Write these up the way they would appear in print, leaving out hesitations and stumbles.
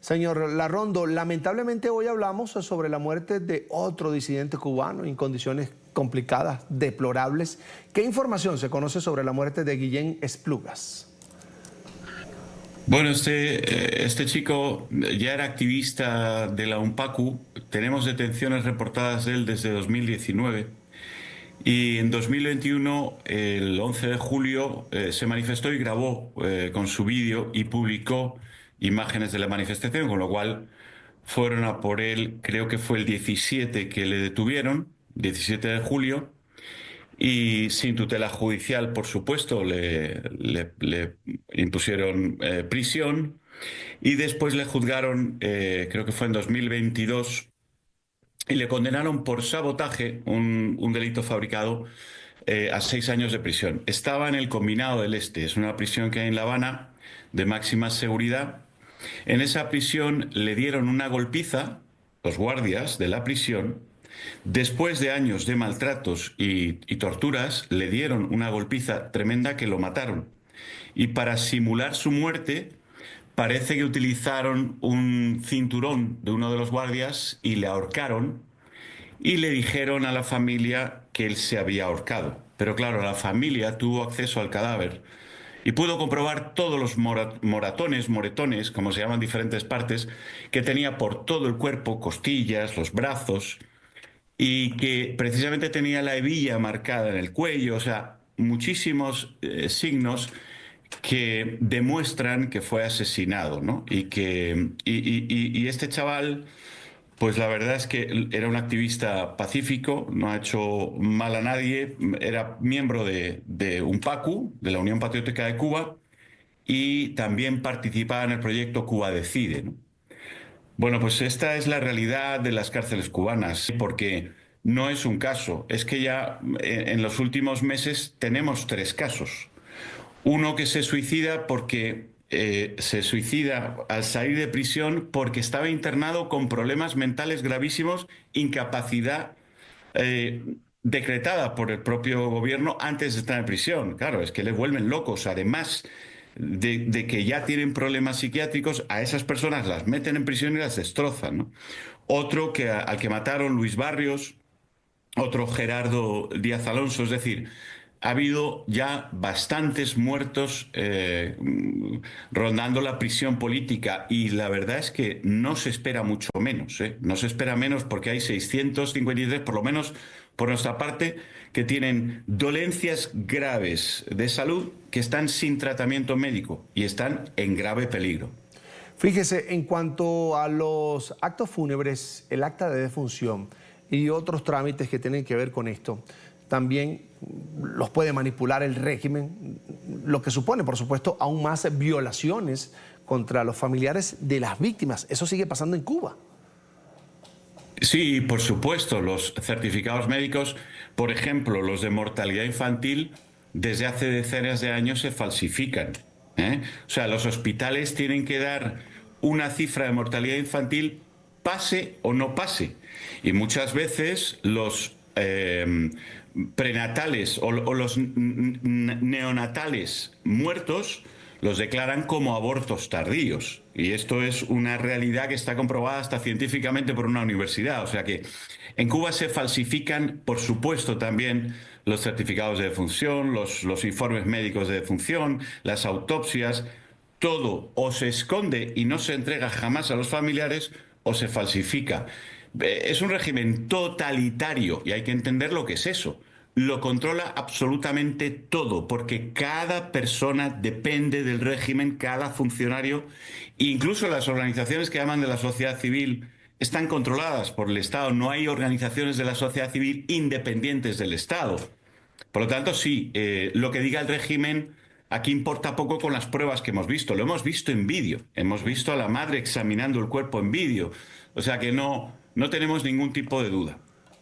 Señor Larrondo, lamentablemente hoy hablamos sobre la muerte de otro disidente cubano en condiciones complicadas, deplorables. ¿Qué información se conoce sobre la muerte de Guillén Esplugas? Bueno, este chico ya era activista de la UNPACU. Tenemos detenciones reportadas de él desde 2019. Y en 2021, el 11 de julio, se manifestó y grabó con su vídeo y publicó imágenes de la manifestación, con lo cual fueron a por él, creo que fue el 17 que le detuvieron, 17 de julio, y sin tutela judicial, por supuesto, le impusieron prisión y después le juzgaron, creo que fue en 2022, y le condenaron por sabotaje, un delito fabricado, a 6 años de prisión. Estaba en el Combinado del Este, es una prisión que hay en La Habana de máxima seguridad. En esa prisión le dieron una golpiza, los guardias de la prisión. Después de años de maltratos y torturas, le dieron una golpiza tremenda que lo mataron. Y para simular su muerte, parece que utilizaron un cinturón de uno de los guardias y le ahorcaron y le dijeron a la familia que él se había ahorcado. Pero claro, la familia tuvo acceso al cadáver y pudo comprobar todos los moretones, como se llaman en diferentes partes, que tenía por todo el cuerpo, costillas, los brazos, y que precisamente tenía la hebilla marcada en el cuello, o sea, muchísimos signos que demuestran que fue asesinado, ¿no? Y este chaval, pues la verdad es que era un activista pacífico, no ha hecho mal a nadie, era miembro de UNPACU, de la Unión Patriótica de Cuba, y también participaba en el proyecto Cuba Decide, ¿no? Bueno, pues esta es la realidad de las cárceles cubanas, porque no es un caso, es que ya en los últimos meses tenemos 3 casos. Uno que se suicida porque se suicida al salir de prisión porque estaba internado con problemas mentales gravísimos, incapacidad decretada por el propio gobierno antes de estar en prisión. Claro, es que le vuelven locos. Además de que ya tienen problemas psiquiátricos, a esas personas las meten en prisión y las destrozan, ¿no? Otro al que mataron, Luis Barrios, otro Gerardo Díaz Alonso, es decir, ha habido ya bastantes muertos rondando la prisión política y la verdad es que no se espera mucho menos, ¿eh? No se espera menos porque hay 653, por lo menos por nuestra parte, que tienen dolencias graves de salud que están sin tratamiento médico y están en grave peligro. Fíjese, en cuanto a los actos fúnebres, el acta de defunción y otros trámites que tienen que ver con esto, también los puede manipular el régimen, lo que supone, por supuesto, aún más violaciones contra los familiares de las víctimas. Eso sigue pasando en Cuba. Sí, por supuesto, los certificados médicos, por ejemplo, los de mortalidad infantil, desde hace decenas de años se falsifican, ¿eh? O sea, los hospitales tienen que dar una cifra de mortalidad infantil pase o no pase. Y muchas veces los prenatales o los neonatales muertos los declaran como abortos tardíos. Y esto es una realidad que está comprobada hasta científicamente por una universidad. O sea que en Cuba se falsifican, por supuesto, también los certificados de defunción, los informes médicos de defunción, las autopsias. Todo o se esconde y no se entrega jamás a los familiares o se falsifica. Es un régimen totalitario y hay que entender lo que es eso. Lo controla absolutamente todo, porque cada persona depende del régimen, cada funcionario, incluso las organizaciones que llaman de la sociedad civil están controladas por el Estado. No hay organizaciones de la sociedad civil independientes del Estado. Por lo tanto, sí, lo que diga el régimen aquí importa poco con las pruebas que hemos visto. Lo hemos visto en vídeo. Hemos visto a la madre examinando el cuerpo en vídeo. O sea que no tenemos ningún tipo de duda.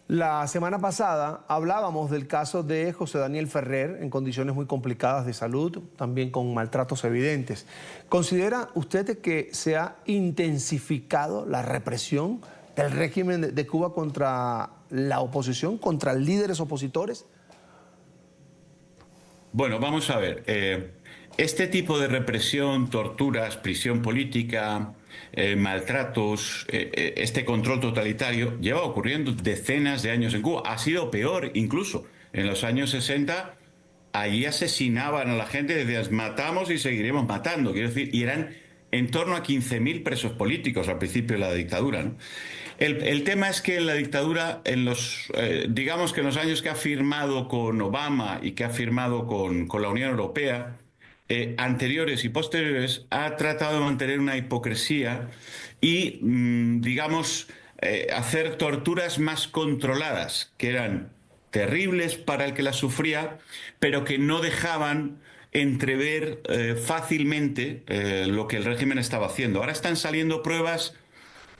La semana pasada hablábamos del caso de José Daniel Ferrer en condiciones muy complicadas de salud, también con maltratos evidentes. ¿Considera usted que se ha intensificado la represión del régimen de Cuba contra la oposición, contra líderes opositores? Bueno, vamos a ver. Este tipo de represión, torturas, prisión política, maltratos, este control totalitario, lleva ocurriendo decenas de años en Cuba. Ha sido peor incluso. En los años 60, allí asesinaban a la gente, decían, matamos y seguiremos matando. Quiero decir, y eran en torno a 15.000 presos políticos al principio de la dictadura, ¿no? El tema es que en la dictadura, digamos que en los años que ha firmado con Obama y que ha firmado con la Unión Europea, anteriores y posteriores, ha tratado de mantener una hipocresía y, digamos, hacer torturas más controladas, que eran terribles para el que las sufría, pero que no dejaban entrever fácilmente lo que el régimen estaba haciendo. Ahora están saliendo pruebas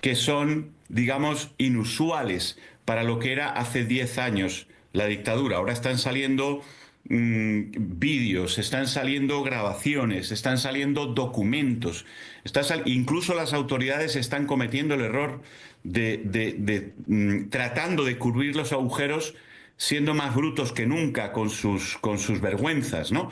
que son, digamos, inusuales para lo que era hace 10 años la dictadura. Ahora están saliendo vídeos, están saliendo grabaciones, están saliendo documentos. Incluso las autoridades están cometiendo el error de tratando de cubrir los agujeros, siendo más brutos que nunca con sus vergüenzas, ¿no?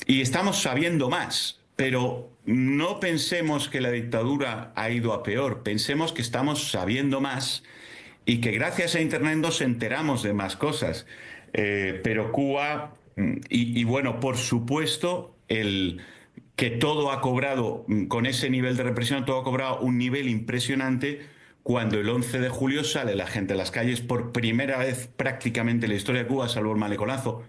Y estamos sabiendo más, pero no pensemos que la dictadura ha ido a peor, pensemos que estamos sabiendo más y que gracias a Internet nos enteramos de más cosas. Pero Cuba, bueno, por supuesto, que todo ha cobrado, con ese nivel de represión, todo ha cobrado un nivel impresionante cuando el 11 de julio sale la gente a las calles por primera vez prácticamente en la historia de Cuba, salvo el maleconazo.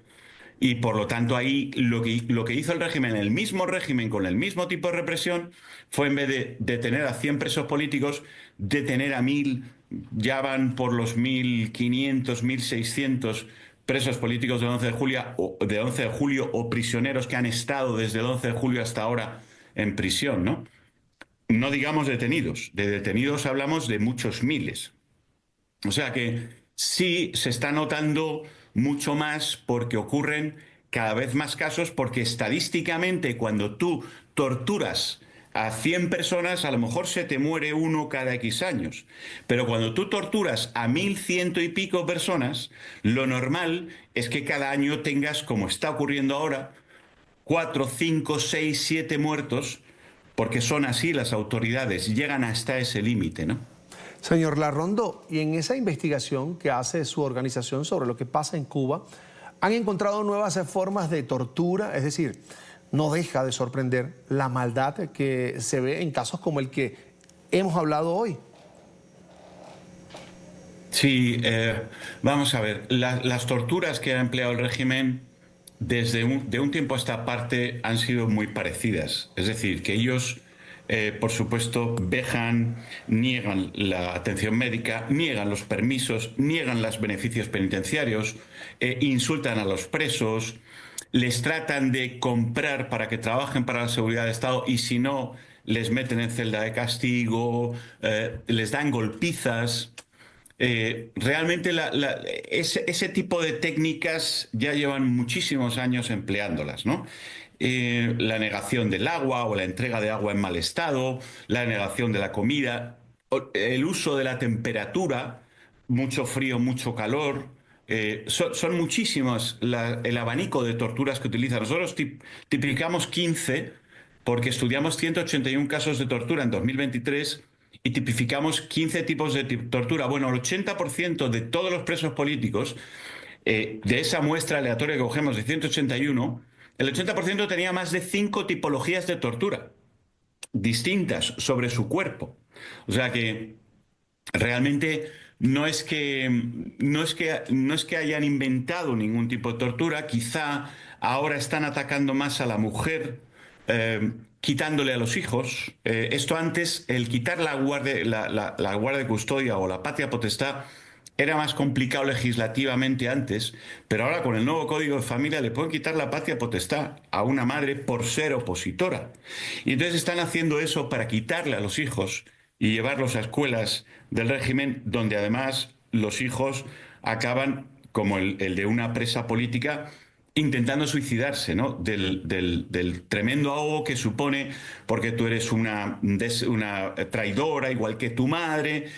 Y por lo tanto ahí lo que hizo el régimen, el mismo régimen con el mismo tipo de represión, fue en vez de detener a 100 presos políticos, detener a 1.000, ya van por los 1.500, 1.600 presos políticos del 11 de julio, o prisioneros que han estado desde el 11 de julio hasta ahora en prisión, ¿no? No digamos detenidos, de detenidos hablamos de muchos miles. O sea que sí se está notando mucho más porque ocurren cada vez más casos, porque estadísticamente cuando tú torturas a 100 personas, a lo mejor se te muere uno cada X años. Pero cuando tú torturas a 1.100 y pico personas, lo normal es que cada año tengas, como está ocurriendo ahora, 4, 5, 6, 7 muertos, porque son así las autoridades, llegan hasta ese límite, ¿no? Señor Larrondo, y en esa investigación que hace su organización sobre lo que pasa en Cuba, ¿han encontrado nuevas formas de tortura? Es decir, no deja de sorprender la maldad que se ve en casos como el que hemos hablado hoy. Sí, vamos a ver, las torturas que ha empleado el régimen de un tiempo a esta parte han sido muy parecidas. Es decir, que ellos, por supuesto, niegan la atención médica, niegan los permisos, niegan los beneficios penitenciarios, insultan a los presos, les tratan de comprar para que trabajen para la seguridad del Estado y si no, les meten en celda de castigo, les dan golpizas. Realmente ese tipo de técnicas ya llevan muchísimos años empleándolas, ¿no? La negación del agua o la entrega de agua en mal estado, la negación de la comida, el uso de la temperatura, mucho frío, mucho calor. Son muchísimos el abanico de torturas que utilizan. Nosotros tipificamos 15 porque estudiamos 181 casos de tortura en 2023 y tipificamos 15 tipos de tortura. Bueno, el 80% de todos los presos políticos, de esa muestra aleatoria que cogemos de 181, el 80% tenía más de 5 tipologías de tortura distintas sobre su cuerpo. O sea que realmente no es que hayan inventado ningún tipo de tortura, quizá ahora están atacando más a la mujer, quitándole a los hijos. Esto antes, el quitar la guardia de custodia o la patria potestad era más complicado legislativamente antes, pero ahora con el nuevo Código de Familia le pueden quitar la patria potestad a una madre por ser opositora. Y entonces están haciendo eso para quitarle a los hijos y llevarlos a escuelas del régimen, donde además los hijos acaban, como el de una presa política, intentando suicidarse, ¿no? Del tremendo ahogo que supone, porque tú eres una traidora, igual que tu madre,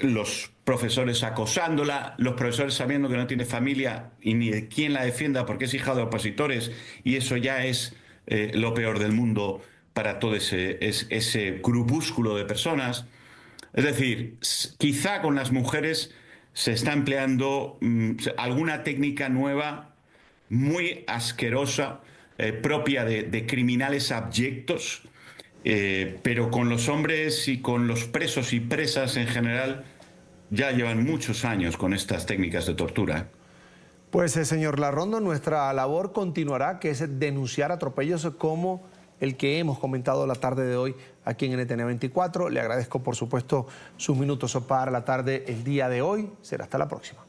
los profesores acosándola, los profesores sabiendo que no tiene familia y ni de quién la defienda porque es hija de opositores, y eso ya es lo peor del mundo para todo ese grupúsculo de personas. Es decir, quizá con las mujeres se está empleando alguna técnica nueva, muy asquerosa, propia de criminales abyectos, pero con los hombres y con los presos y presas en general ya llevan muchos años con estas técnicas de tortura. Pues, señor Larrondo, nuestra labor continuará, que es denunciar atropellos como el que hemos comentado la tarde de hoy aquí en NTN 24. Le agradezco, por supuesto, sus minutos para la tarde el día de hoy. Será hasta la próxima.